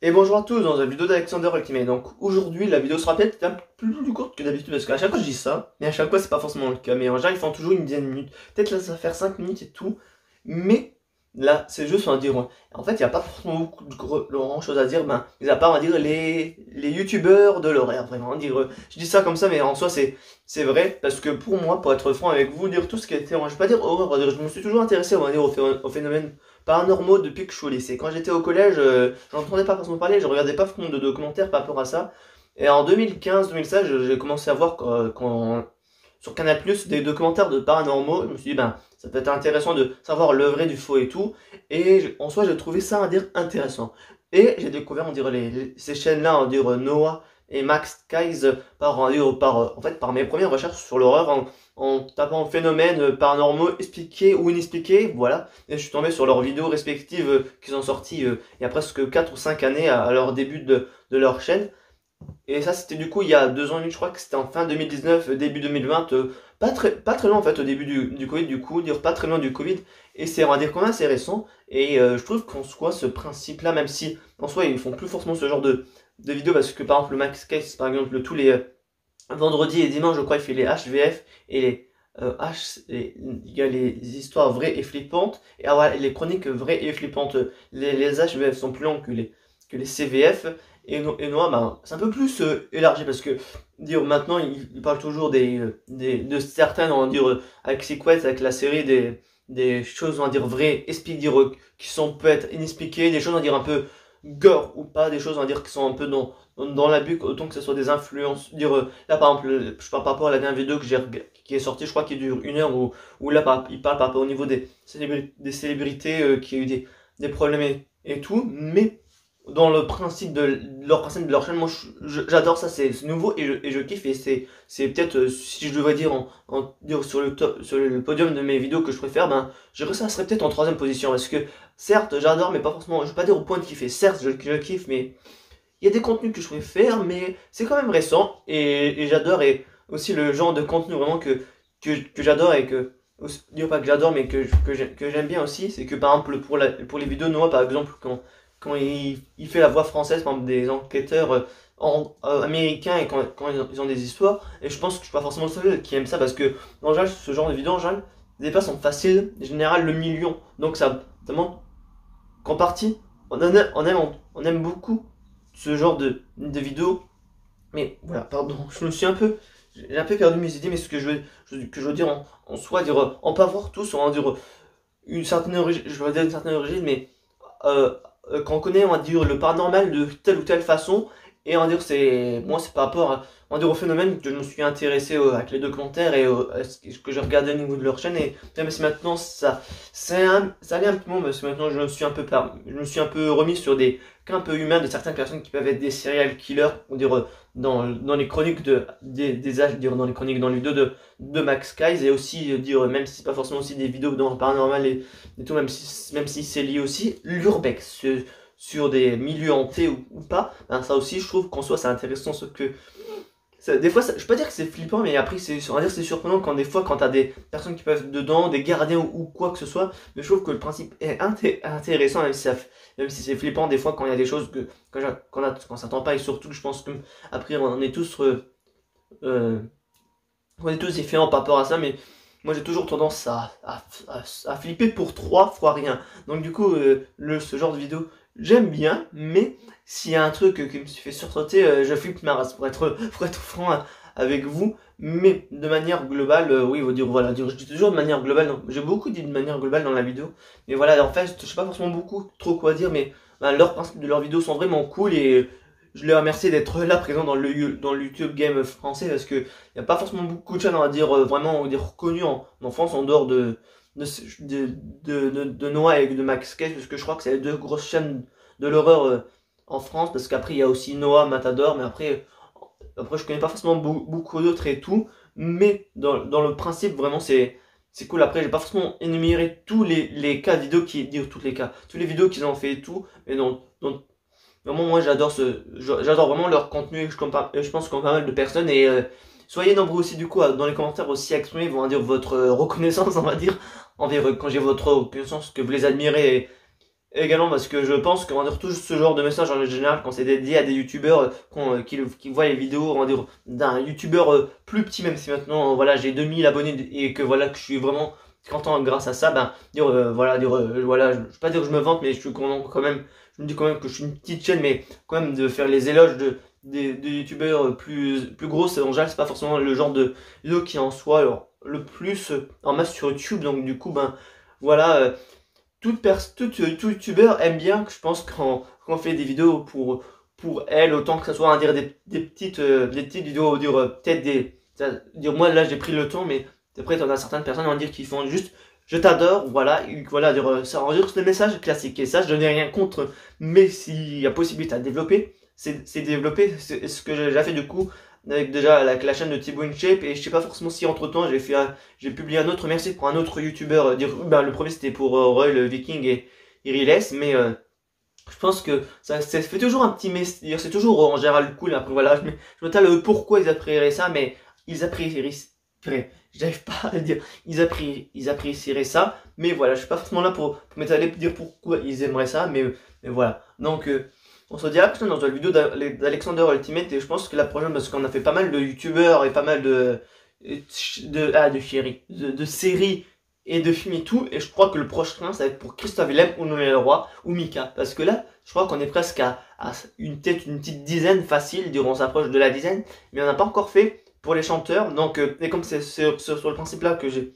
Et bonjour à tous dans la vidéo d'Alexander Ultimate. Donc aujourd'hui la vidéo sera peut-être un peu plus courte que d'habitude parce qu'à chaque fois je dis ça, mais à chaque fois c'est pas forcément le cas. Mais en général ils font toujours une dizaine de minutes. Peut-être là ça va faire 5 minutes et tout. Mais là c'est juste on va dire. En fait il n'y a pas forcément beaucoup de grand chose à dire, mis à part on va dire les youtubeurs de l'horaire. Vraiment, on va dire, je dis ça comme ça mais en soi c'est vrai parce que pour moi, pour être franc avec vous, dire tout ce qui était, je vais pas dire horreur, on va dire, je me suis toujours intéressé on va dire au phénomène paranormaux depuis que je suis au lycée. Quand j'étais au collège, j'entendais pas forcément parler, je regardais pas forcément de documentaires par rapport à ça. Et en 2015-2016, j'ai commencé à voir sur Canal+, des documentaires de paranormaux. Je me suis dit, ça peut être intéressant de savoir le vrai du faux et tout. Et en soi, j'ai trouvé ça, à dire, intéressant. Et j'ai découvert, on dirait, ces chaînes-là, on dirait Noah et Max Kaiz par mes premières recherches sur l'horreur en tapant phénomènes paranormaux expliqués ou inexpliqués, voilà. Et je suis tombé sur leurs vidéos respectives qu'ils ont sorties il y a presque 4 ou 5 années à leur début de leur chaîne. Et ça c'était du coup il y a 2 ans et demi, je crois que c'était en fin 2019, début 2020, pas très loin en fait au début du Covid, du coup, dire pas très loin du Covid. Et c'est on va dire quand même assez récent. Et je trouve qu'en soi ce principe là, même si en soi ils font plus forcément ce genre de vidéos, parce que par exemple le Max Case par exemple tous les vendredis et dimanche je crois il fait les HVF et il y a les histoires vraies et flippantes et voilà, les chroniques vraies et flippantes. Les HVF sont plus longs que les CVF. Et Noah, c'est un peu plus élargi parce que dire maintenant il parle toujours de certaines, on va dire avec Sequest, avec la série des choses on va dire vraies, explique dire qui sont peut-être inexpliquées, des choses on va dire un peu gore ou pas, des choses on va dire qui sont un peu dans l'abus, autant que ce soit des influences. Dire là par exemple, je parle par rapport à la dernière vidéo qui est sortie, je crois qui dure 1 heure, où là il parle par rapport au niveau des célébrités qui a eu des problèmes et tout, mais dans le principe de leur chaîne, moi j'adore ça, c'est nouveau et je kiffe. Et c'est peut-être si je devrais dire dire sur le podium de mes vidéos que je préfère, je dirais ça serait peut-être en 3e position parce que certes j'adore mais pas forcément, je vais pas dire au point de kiffer. Certes je kiffe mais il y a des contenus que je préfère, mais c'est quand même récent et j'adore. Et aussi le genre de contenu vraiment que j'adore et que dire pas que j'adore mais que j'aime bien aussi, c'est que par exemple pour les vidéos Noah par exemple quand il fait la voix française, par exemple, des enquêteurs américains et quand ils ont des histoires. Et je pense que je suis pas forcément le seul qui aime ça parce que, en général, ce genre de vidéos, en général, les débats sont faciles, en général, le million. Donc, ça montre qu'en partie, on aime beaucoup ce genre de vidéos. Mais voilà, pardon, j'ai un peu perdu mes idées, mais ce que que je veux dire en soi, dire, on peut avoir tous, on va dire, une certaine origine, je vais dire une certaine origine, mais quand on connaît, on va dire, le paranormal de telle ou telle façon, et on va dire, moi, c'est par rapport on va dire, au phénomène que je me suis intéressé avec les documentaires et à ce que j'ai regardé au niveau de leur chaîne. Et même si maintenant, ça allait un peu moins, parce que maintenant, je me suis un peu remis sur des cas un peu humains de certaines personnes qui peuvent être des serial killers, on dirait, dans les chroniques des âges, dire, dans les chroniques, dans les vidéos de Max Kaiz, et aussi, dire, même si c'est pas forcément aussi des vidéos dans le paranormal et tout, même si c'est lié aussi, l'urbex, sur des milieux hantés ou pas, ça aussi, je trouve qu'en soi, c'est intéressant, ce que des fois, je peux pas dire que c'est flippant, mais après, on va dire que c'est surprenant quand des fois, quand t'as des personnes qui peuvent être dedans, des gardiens ou quoi que ce soit. Mais je trouve que le principe est intéressant, même si c'est flippant des fois quand il y a des choses qu'on s'attend pas. Et surtout, je pense que après, on est tous différents par rapport à ça. Mais moi, j'ai toujours tendance à flipper pour 3 fois rien. Donc du coup, ce genre de vidéo, j'aime bien, mais s'il y a un truc qui me fait sursauter, je flippe ma race, pour être franc avec vous. Mais de manière globale, oui, vous dire, voilà, je dis toujours de manière globale, j'ai beaucoup dit de manière globale dans la vidéo. Mais voilà, en fait, je sais pas forcément beaucoup trop quoi dire, mais leurs principes de leurs vidéos sont vraiment cool et je les remercie d'être là présent dans le YouTube Game français parce que il y a pas forcément beaucoup de chaînes, on va dire, vraiment, on va dire, reconnues en France en dehors de Noah et de Max Cage, parce que je crois que c'est les 2 grosses chaînes de l'horreur en France, parce qu'après il y a aussi Noah, Matador, mais après je connais pas forcément beaucoup d'autres et tout, mais dans le principe vraiment c'est cool. Après j'ai pas forcément énuméré tous les cas vidéo tous les vidéos qu'ils ont fait et tout, mais vraiment moi j'adore vraiment leur contenu et je pense qu'on pas mal de personnes. Et soyez nombreux aussi du coup dans les commentaires aussi à exprimer, on va dire, votre reconnaissance, on va dire, envers quand j'ai votre reconnaissance, que vous les admirez Et également parce que je pense qu'on retrouve ce genre de message en général quand c'est dédié à des youtubeurs qui voient les vidéos, on va dire, d'un youtubeur plus petit, même si maintenant voilà j'ai 2000 abonnés et que voilà que je suis vraiment content grâce à ça, ben dire voilà, voilà, je vais pas dire que je me vante, mais je suis content quand même, je me dis quand même que je suis une petite chaîne, mais quand même de faire les éloges des youtubeurs plus gros, en général c'est pas forcément le genre de vidéo qui en soit alors, le plus en masse sur YouTube, donc du coup ben voilà. Tout youtubeur aime bien, que je pense, quand on fait des vidéos pour elle, autant que ça soit, on va dire, des petites vidéos, dire, peut-être dire, moi, là, j'ai pris le temps, mais après, t'en as certaines personnes, on va dire, qui font juste, je t'adore, voilà, et voilà, dire, ça enregistre le message classique, et ça, je n'ai rien contre, mais s'il y a possibilité à développer, c'est développer, c'est ce que j'ai déjà fait, du coup, avec déjà la chaîne de Thibaut InShape, et je sais pas forcément si entre temps j'ai publié un autre merci pour un autre youtubeur, le premier c'était pour Roy le Viking et Iriles, mais je pense que ça fait toujours un petit message, c'est toujours en général cool, après voilà, je me tâle pourquoi ils apprécieraient ça, mais ils apprécieraient, j'arrive pas à le dire, ils apprécieraient ça, mais voilà, je suis pas forcément là pour m'étaler pour dire pourquoi ils aimeraient ça, mais voilà, donc on se dit à la prochaine dans une vidéo d'Alexander Ultimate, et je pense que la prochaine, parce qu'on a fait pas mal de youtubeurs et pas mal de séries et de films et tout, et je crois que le prochain ça va être pour Christophe Willem ou Noël Leroy ou Mika, parce que là je crois qu'on est presque à une petite dizaine facile, durant on s'approche de la dizaine, mais on n'a pas encore fait pour les chanteurs, donc et comme c'est sur le principe là que j'ai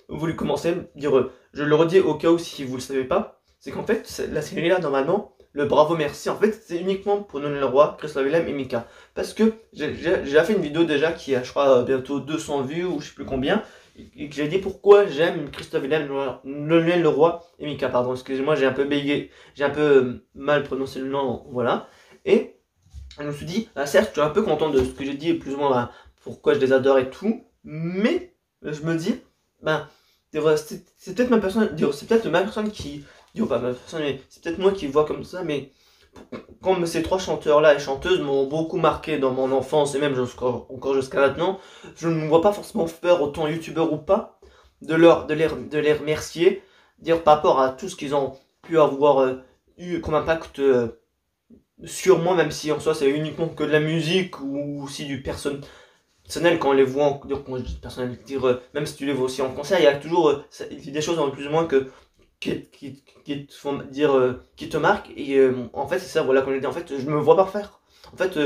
voulu commencer, je le redis au cas où si vous le savez pas, c'est qu'en fait la série là normalement le bravo merci en fait c'est uniquement pour Noël Leroy, Christophe Willem et Mika, parce que j'ai déjà fait une vidéo déjà qui a je crois bientôt 200 vues ou je sais plus combien, et que j'ai dit pourquoi j'aime Christophe Willem, Noël Leroy et Mika, pardon, excusez-moi, j'ai un peu bégayé, j'ai un peu mal prononcé le nom, voilà. Et je me suis dit, ah, certes, je suis un peu content de ce que j'ai dit, plus ou moins, bah, pourquoi je les adore et tout, mais je me dis, ben, c'est peut-être ma personne, c'est peut-être ma personne qui, pas ma personne, mais c'est peut-être moi qui vois comme ça, mais comme ces trois chanteurs-là et chanteuses m'ont beaucoup marqué dans mon enfance et même encore jusqu'à maintenant, je ne me vois pas forcément faire autant youtubeur ou pas, de les remercier, dire par rapport à tout ce qu'ils ont pu avoir eu comme impact sur moi, même si en soi c'est uniquement que de la musique ou aussi du personnel quand on les voit, quand je dis personnel, même si tu les vois aussi en concert, il y a toujours des choses en plus ou moins qui te font dire qui te marquent, et en fait c'est ça, voilà, comme je dis, en fait je me vois pas faire, en fait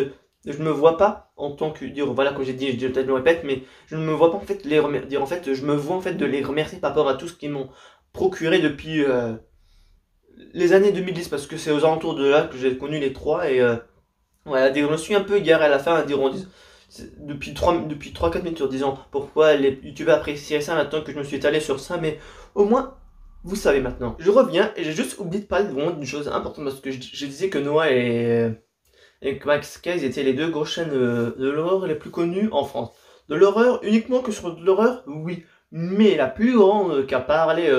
je me vois pas en tant que voilà, comme j'ai dit, je peut-être me répète, mais je ne me vois pas en fait les remercier, en fait je me vois en fait de les remercier par rapport à tout ce qu'ils m'ont procuré depuis les années 2010, parce que c'est aux alentours de là que j'ai connu les trois, et voilà, je me suis un peu égaré à la fin, depuis 3-4 minutes en disant pourquoi les youtubeurs appréciaient ça, maintenant que je me suis étalé sur ça, mais au moins vous savez maintenant. Je reviens et j'ai juste oublié de parler vraiment d'une chose importante, parce que je disais que Noah et Max Case étaient les deux grosses chaînes de l'horreur les plus connues en France. De l'horreur, uniquement que sur de l'horreur, oui. Mais la plus grande qui a parlé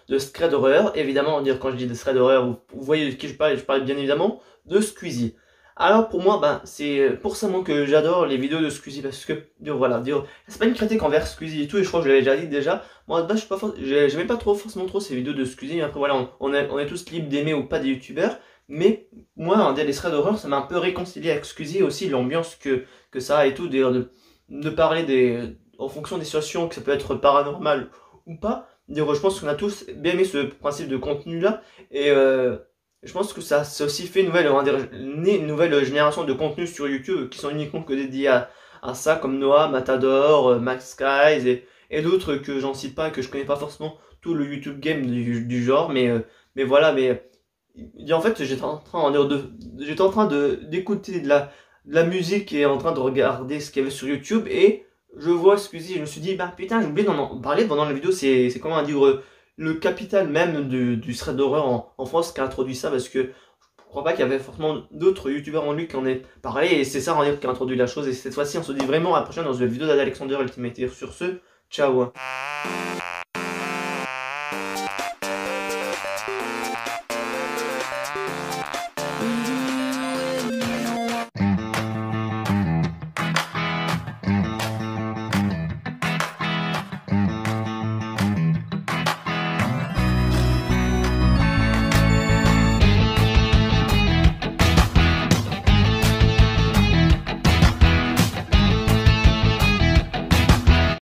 de secrets d'horreur, évidemment, quand je dis de secrets d'horreur, vous voyez de qui je parle bien évidemment de Squeezie. Alors pour moi, ben, c'est pour ça moi que j'adore les vidéos de Squeezie, parce que voilà, c'est pas une critique envers Squeezie et tout, et je crois que je l'avais déjà dit déjà. Moi, je suis pas j'aimais pas forcément trop ces vidéos de Squeezie. Après voilà, on est tous libres d'aimer ou pas des youtubeurs, mais moi, en dire des threads d'horreur, ça m'a un peu réconcilié avec Squeezie, et aussi l'ambiance que ça a et tout, de parler en fonction des situations, que ça peut être paranormal ou pas. Je pense qu'on a tous bien aimé ce principe de contenu là, et je pense que ça aussi fait une nouvelle génération de contenus sur YouTube qui sont uniquement que dédiés à ça, comme Noah, Matador, Max Skies et d'autres que j'en cite pas, que je connais pas forcément tout le YouTube game du genre, mais voilà, mais en fait j'étais en train d'écouter de la musique et en train de regarder ce qu'il y avait sur YouTube, et je vois Squeezie, je me suis dit, bah putain, j'ai oublié d'en parler pendant la vidéo, c'est comment dire, le capital même du thread d'horreur en France qui a introduit ça, parce que je crois pas qu'il y avait forcément d'autres youtubeurs en lui qui en aient parlé, et c'est ça qui a introduit la chose, et cette fois-ci on se dit vraiment à la prochaine dans une vidéo d'Alexander Ultimate. Sur ce, ciao.